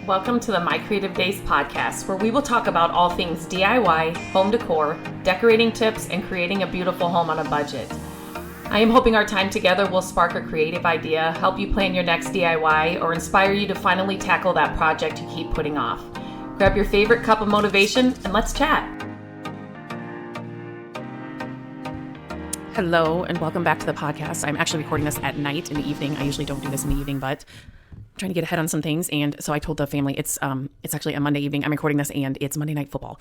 Welcome to the My Creative Days podcast, where we will talk about all things DIY, home decor, decorating tips, and creating a beautiful home on a budget. I am hoping our time together will spark a creative idea, help you plan your next DIY, or inspire you to finally tackle that project you keep putting off. Grab your favorite cup of motivation and let's chat. Hello, and welcome back to the podcast. I'm actually recording this at night in the evening. I usually don't do this in the evening, but I'm trying to get ahead on some things. And so I told the family it's actually a Monday evening. I'm recording this and it's Monday Night Football.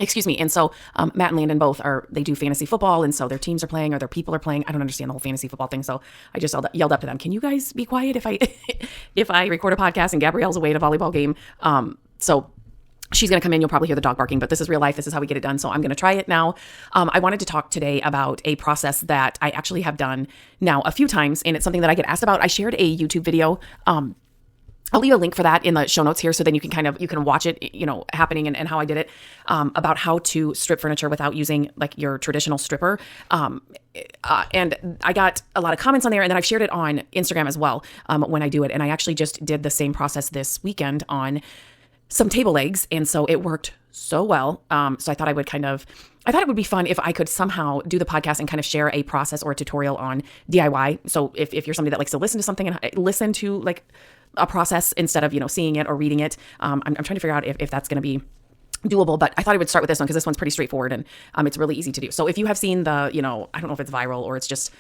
Excuse me. And so Matt and Landon they do fantasy football, and so their teams are playing or their people are playing. I don't understand the whole fantasy football thing, so I just yelled up to them, can you guys be quiet if I record a podcast and Gabrielle's away at a volleyball game? So she's going to come in. You'll probably hear the dog barking, but this is real life. This is how we get it done. So I'm going to try it now. I wanted to talk today about a process that I actually have done now a few times, and it's something that I get asked about. I shared a YouTube video. I'll leave a link for that in the show notes here, so then you can watch it, happening and how I did it, about how to strip furniture without using like your traditional stripper. And I got a lot of comments on there, and then I've shared it on Instagram as well, when I do it. And I actually just did the same process this weekend on some table legs. And so it worked so well. So I thought it would be fun if I could somehow do the podcast and kind of share a process or a tutorial on DIY. So if you're somebody that likes to listen to something and listen to like a process instead of, seeing it or reading it, I'm trying to figure out if that's going to be doable, but I thought I would start with this one because this one's pretty straightforward and it's really easy to do. So if you have seen I don't know if it's viral or it's just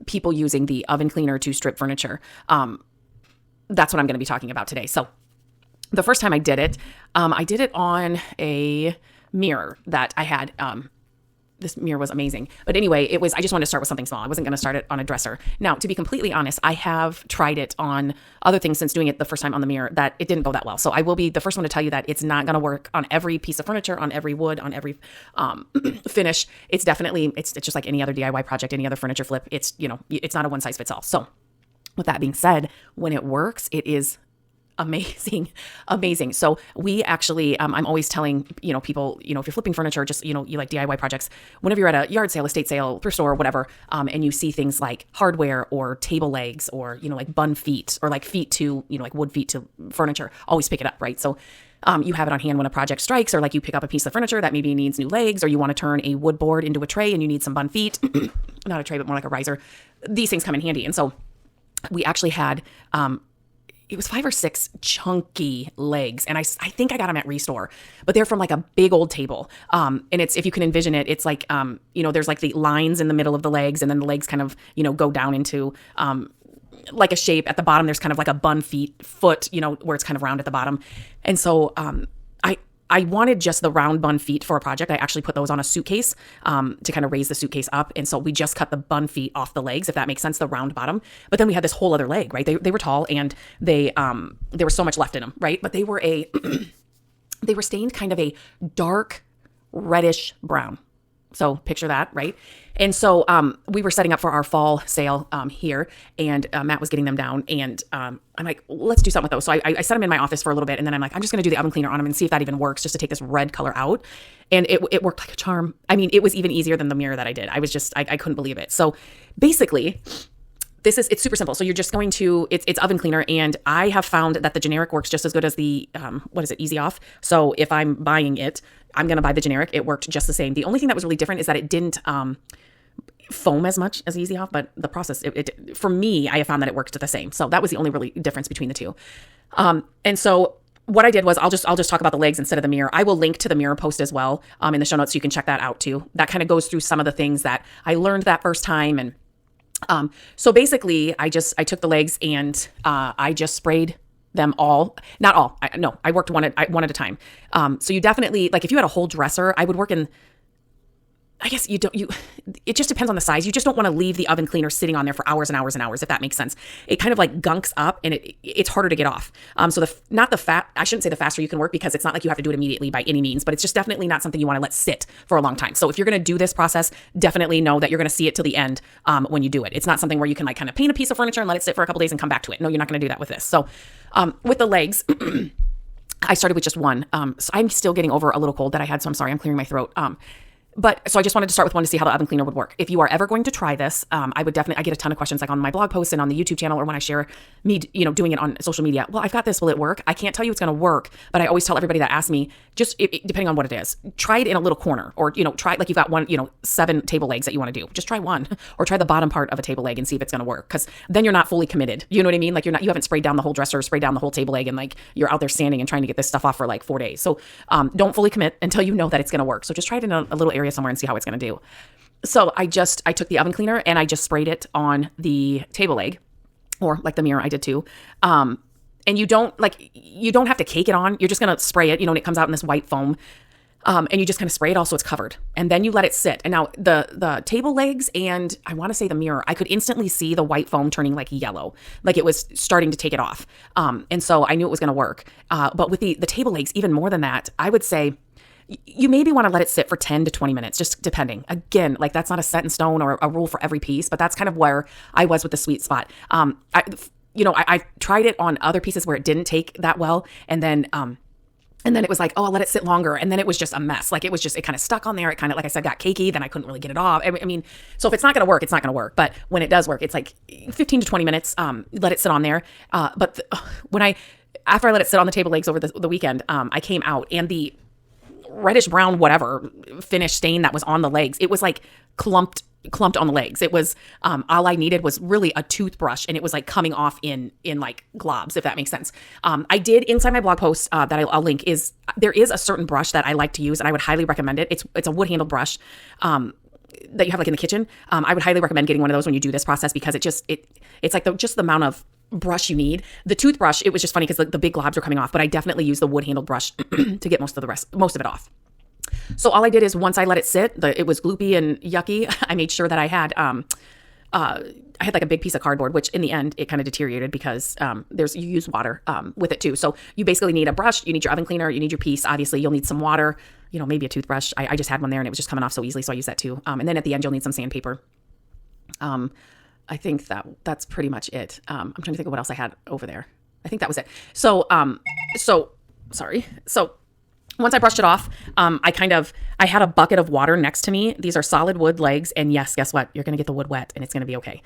people using the oven cleaner to strip furniture, that's what I'm going to be talking about today. So the first time I did it on a mirror that I had. This mirror was amazing. But anyway, I just wanted to start with something small. I wasn't going to start it on a dresser. Now, to be completely honest, I have tried it on other things since doing it the first time on the mirror that it didn't go that well. So I will be the first one to tell you that it's not going to work on every piece of furniture, on every wood, on every finish. It's just like any other DIY project, any other furniture flip. It's not a one size fits all. So with that being said, when it works, it is amazing. So we actually, I'm always telling, people, if you're flipping furniture, just, you like DIY projects, whenever you're at a yard sale, estate sale, thrift store, whatever, and you see things like hardware or table legs or, like bun feet or like feet to, like wood feet to furniture, always pick it up, right? So you have it on hand when a project strikes, or like you pick up a piece of furniture that maybe needs new legs, or you want to turn a wood board into a tray and you need some bun feet, not a tray, but more like a riser. These things come in handy. And so we actually had, it was 5 or 6 chunky legs. And I think I got them at Restore, but they're from like a big old table. And if you can envision it, it's like, there's like the lines in the middle of the legs, and then the legs kind of, go down into, like a shape at the bottom. There's kind of like a bun foot, where it's kind of round at the bottom. And so, I wanted just the round bun feet for a project. I actually put those on a suitcase to kind of raise the suitcase up. And so we just cut the bun feet off the legs, if that makes sense, the round bottom. But then we had this whole other leg, right? They were tall, and there was so much left in them, right? But they were they were stained kind of a dark reddish brown. So picture that, right? And so we were setting up for our fall sale here, and Matt was getting them down, and I'm like, let's do something with those. So I set them in my office for a little bit, and then I'm like, I'm just going to do the oven cleaner on them and see if that even works, just to take this red color out. And it worked like a charm. I mean, it was even easier than the mirror that I did. I couldn't believe it. So basically, it's super simple. So you're just going to, it's oven cleaner, and I have found that the generic works just as good as the, Easy Off. So if I'm buying it, I'm going to buy the generic. It worked just the same. The only thing that was really different is that it didn't foam as much as Easy Off, but the process, for me, I have found that it worked the same. So that was the only really difference between the two. And so what I did was I'll just talk about the legs instead of the mirror. I will link to the mirror post as well in the show notes, so you can check that out too. That kind of goes through some of the things that I learned that first time. And so basically I took the legs and I just sprayed them all, not all. I worked one at a time. So you definitely, like if you had a whole dresser, I would work in, I guess it just depends on the size. You just don't want to leave the oven cleaner sitting on there for hours and hours and hours, if that makes sense. It kind of like gunks up, and it's harder to get off. So I shouldn't say the faster you can work, because it's not like you have to do it immediately by any means, but it's just definitely not something you want to let sit for a long time. So if you're going to do this process, definitely know that you're going to see it till the end when you do it. It's not something where you can like kind of paint a piece of furniture and let it sit for a couple days and come back to it. No, you're not going to do that with this. So with the legs, I started with just one. So I'm still getting over a little cold that I had, so I'm sorry, I'm clearing my throat. But so I just wanted to start with one to see how the oven cleaner would work. If you are ever going to try this, I would definitely, I get a ton of questions like on my blog posts and on the YouTube channel or when I share me, doing it on social media. Well, I've got this. Will it work? I can't tell you it's going to work, but I always tell everybody that asks me, just depending on what it is, try it in a little corner or, try it like you've got one, 7 table legs that you want to do. Just try one or try the bottom part of a table leg and see if it's going to work. Cause then you're not fully committed. You know what I mean? Like you haven't sprayed down the whole dresser, sprayed down the whole table leg and like you're out there sanding and trying to get this stuff off for like 4 days. So don't fully commit until you know that it's going to work. So just try it in a little area somewhere and see how it's going to do. So I took the oven cleaner and I just sprayed it on the table leg or like the mirror. I did too. And you don't have to cake it on. You're just going to spray it, and it comes out in this white foam. And you just kind of spray it all so it's covered. And then you let it sit. And now the table legs and I want to say the mirror, I could instantly see the white foam turning like yellow, like it was starting to take it off. And so I knew it was going to work. But with the table legs, even more than that, I would say you maybe want to let it sit for 10 to 20 minutes, just depending. Again, like that's not a set in stone or a rule for every piece, but that's kind of where I was with the sweet spot. I tried it on other pieces where it didn't take that well. And then it was like, oh, I'll let it sit longer. And then it was just a mess. Like it kind of stuck on there. It kind of, like I said, got cakey. Then I couldn't really get it off. I mean, so if it's not going to work, it's not going to work. But when it does work, it's like 15 to 20 minutes, let it sit on there. But after I let it sit on the table legs over the weekend, I came out and the reddish brown, whatever finish stain that was on the legs, it was like clumped on the legs. It was, all I needed was really a toothbrush and it was like coming off in like globs, if that makes sense. I did inside my blog post, that I'll link there is a certain brush that I like to use and I would highly recommend it. It's a wood handled brush, that you have like in the kitchen. I would highly recommend getting one of those when you do this process because it's like just the amount of brush you need. The toothbrush, it was just funny because the big globs are coming off, but I definitely use the wood handled brush to get most of it off. So all I did is once I let it sit, it was gloopy and yucky. I made sure that I had like a big piece of cardboard, which in the end it kind of deteriorated because you use water with it too. So you basically need a brush, you need your oven cleaner, you need your piece. Obviously, you'll need some water, maybe a toothbrush. I just had one there and it was just coming off so easily, so I use that too. And then at the end, you'll need some sandpaper. I think that's pretty much it. I'm trying to think of what else I had over there. I think that was it. So sorry. So once I brushed it off, I had a bucket of water next to me. These are solid wood legs. And yes, guess what? You're going to get the wood wet and it's going to be okay.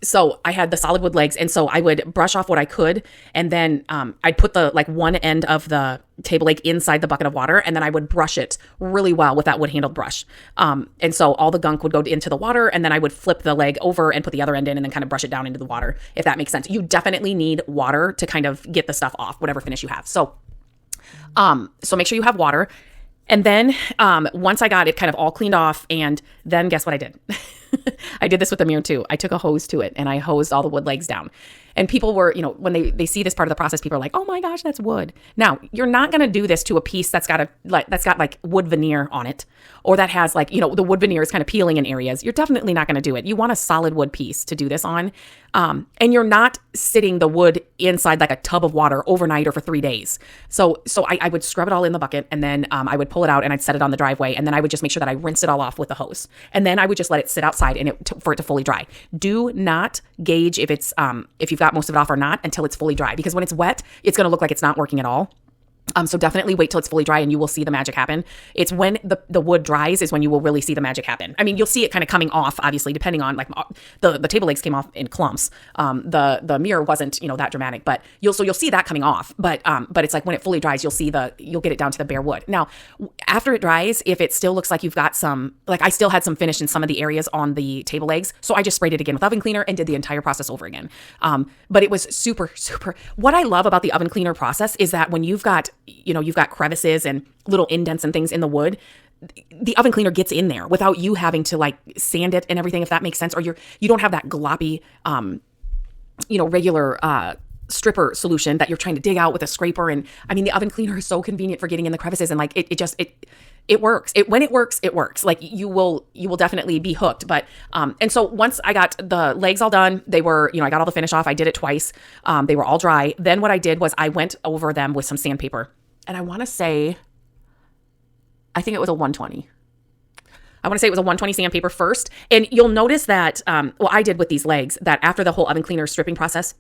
So I had the solid wood legs. And so I would brush off what I could. And then I'd put the one end of the table leg inside the bucket of water. And then I would brush it really well with that wood handled brush. And so all the gunk would go into the water. And then I would flip the leg over and put the other end in and then kind of brush it down into the water, if that makes sense. You definitely need water to kind of get the stuff off, whatever finish you have. So make sure you have water. And then once I got it kind of all cleaned off, and then guess what I did? I did this with the mirror too. I took a hose to it and I hosed all the wood legs down. And people were, when they see this part of the process, people are like, oh my gosh, that's wood. Now, you're not going to do this to a piece that's got wood veneer on it, or that has the wood veneer is kind of peeling in areas. You're definitely not going to do it. You want a solid wood piece to do this on. And you're not sitting the wood inside like a tub of water overnight or for 3 days. So I would scrub it all in the bucket and then I would pull it out and I'd set it on the driveway. And then I would just make sure that I rinsed it all off with the hose. And then I would just let it sit outside for it to fully dry. Do not gauge if you've got most of it off or not until it's fully dry, because when it's wet, it's going to look like it's not working at all. So definitely wait till it's fully dry and you will see the magic happen. It's when the wood dries is when you will really see the magic happen. I mean, you'll see it kind of coming off, obviously, depending on the table legs came off in clumps. The mirror wasn't, that dramatic, but you'll see that coming off. But it's like when it fully dries, you'll get it down to the bare wood. Now, after it dries, if it still looks like you've got I still had some finish in some of the areas on the table legs. So I just sprayed it again with oven cleaner and did the entire process over again. But it was super, super. What I love about the oven cleaner process is that when you've got crevices and little indents and things in the wood, the oven cleaner gets in there without you having to sand it and everything, if that makes sense, or you don't have that gloppy, regular, stripper solution that you're trying to dig out with a scraper. And I mean, the oven cleaner is so convenient for getting in the crevices and it works. When it works, it works. Like you will definitely be hooked. But, and so once I got the legs all done, they were, I got all the finish off. I did it twice. They were all dry. Then what I did was I went over them with some sandpaper, and I think it was a 120. I want to say it was a 120 sandpaper first. And you'll notice that, I did with these legs, that after the whole oven cleaner stripping process,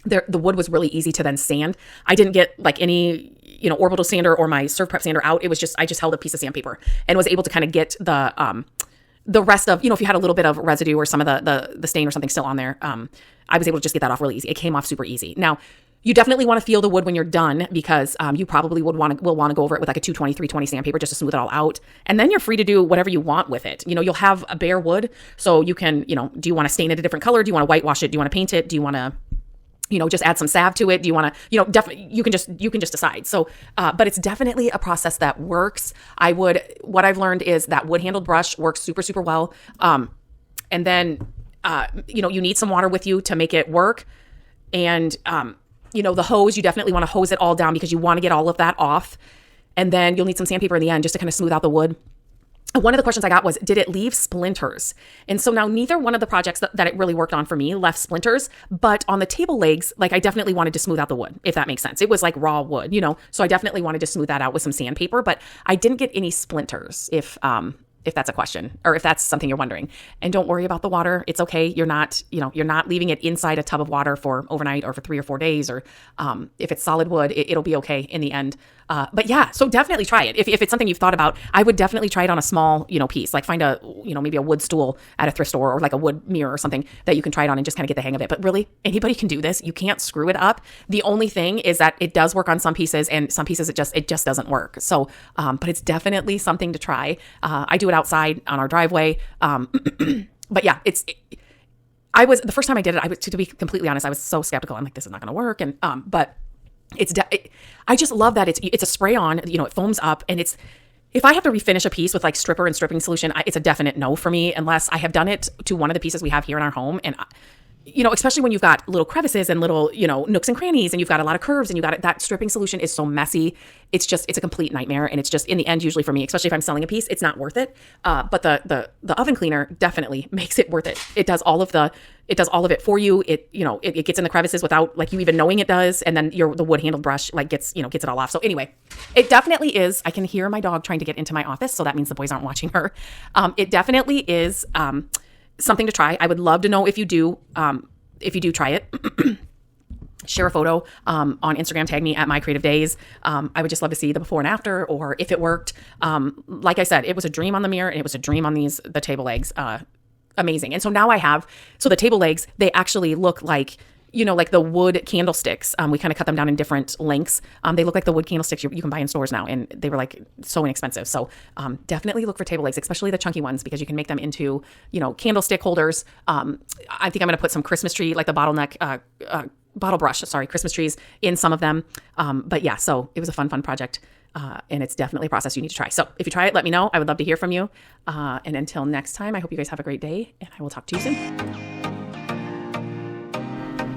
the wood was really easy to then sand. I didn't get like any, orbital sander or my Serve Prep sander out. It was just, I just held a piece of sandpaper and was able to kind of get the rest of, if you had a little bit of residue or some of the stain or something still on there, I was able to just get that off really easy. It came off super easy. Now, you definitely want to feel the wood when you're done, because you probably will want to go over it with like a 220, 320 sandpaper just to smooth it all out. And then you're free to do whatever you want with it. You'll have a bare wood, so you can, do you want to stain it a different color? Do you want to whitewash it? Do you want to paint it? Do you want to just add some salve to it? Do you want to, definitely, you can just decide. So, but it's definitely a process that works. What I've learned is that wood handled brush works super, super well. And then, you need some water with you to make it work. And, the hose, you definitely want to hose it all down because you want to get all of that off. And then you'll need some sandpaper in the end just to kind of smooth out the wood. One of the questions I got was, did it leave splinters? And so now neither one of the projects that it really worked on for me left splinters, but on the table legs, like I definitely wanted to smooth out the wood, if that makes sense. It was like raw wood, so I definitely wanted to smooth that out with some sandpaper, but I didn't get any splinters, if that's a question, or if that's something you're wondering. And don't worry about the water. It's okay. You're not leaving it inside a tub of water for overnight or for 3 or 4 days, or if it's solid wood, it'll be okay in the end. But yeah, so definitely try it. If it's something you've thought about, I would definitely try it on a small, piece, like find a, maybe a wood stool at a thrift store, or like a wood mirror or something that you can try it on and just kind of get the hang of it. But really, anybody can do this. You can't screw it up. The only thing is that it does work on some pieces, and some pieces it just doesn't work. So, but it's definitely something to try. I do it outside on our driveway. But yeah, the first time I did it, to be completely honest, I was so skeptical. I'm like, this is not going to work. And, but I just love that it's a spray on, it foams up, and if I have to refinish a piece with like stripper and stripping solution, it's a definite no for me, unless I have done it to one of the pieces we have here in our home. And especially when you've got little crevices and little, nooks and crannies, and you've got a lot of curves, and that stripping solution is so messy. It's a complete nightmare. And it's just, in the end, usually for me, especially if I'm selling a piece, it's not worth it. But the oven cleaner definitely makes it worth it. It does all of it for you. It gets in the crevices without like you even knowing it does. And then the wood handled brush gets it all off. So anyway, it definitely is. I can hear my dog trying to get into my office. So that means the boys aren't watching her. It definitely is, something to try. I would love to know if you do try it. Share a photo on Instagram, tag me at My Creative Days. I would just love to see the before and after, or if it worked. Like I said, it was a dream on the mirror, and it was a dream on the table legs. Amazing. And so now the table legs, they actually look like, like the wood candlesticks. We kind of cut them down in different lengths. They look like the wood candlesticks you can buy in stores now, and they were like so inexpensive. So definitely look for table legs, especially the chunky ones, because you can make them into, candlestick holders. I think I'm going to put some Christmas tree, like the bottle brush, Christmas trees in some of them. But yeah, so it was a fun project. And it's definitely a process you need to try. So if you try it, let me know. I would love to hear from you. And until next time, I hope you guys have a great day, and I will talk to you soon.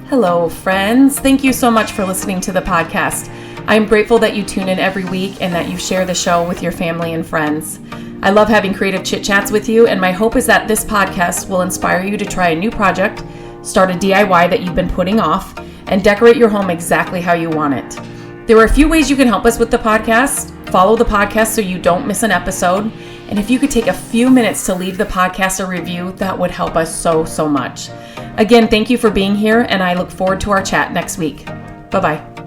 Hello, friends. Thank you so much for listening to the podcast. I am grateful that you tune in every week and that you share the show with your family and friends. I love having creative chit chats with you, and my hope is that this podcast will inspire you to try a new project, start a DIY that you've been putting off, and decorate your home exactly how you want it. There are a few ways you can help us with the podcast. Follow the podcast so you don't miss an episode. And if you could take a few minutes to leave the podcast a review, that would help us so, so much. Again, thank you for being here, and I look forward to our chat next week. Bye-bye.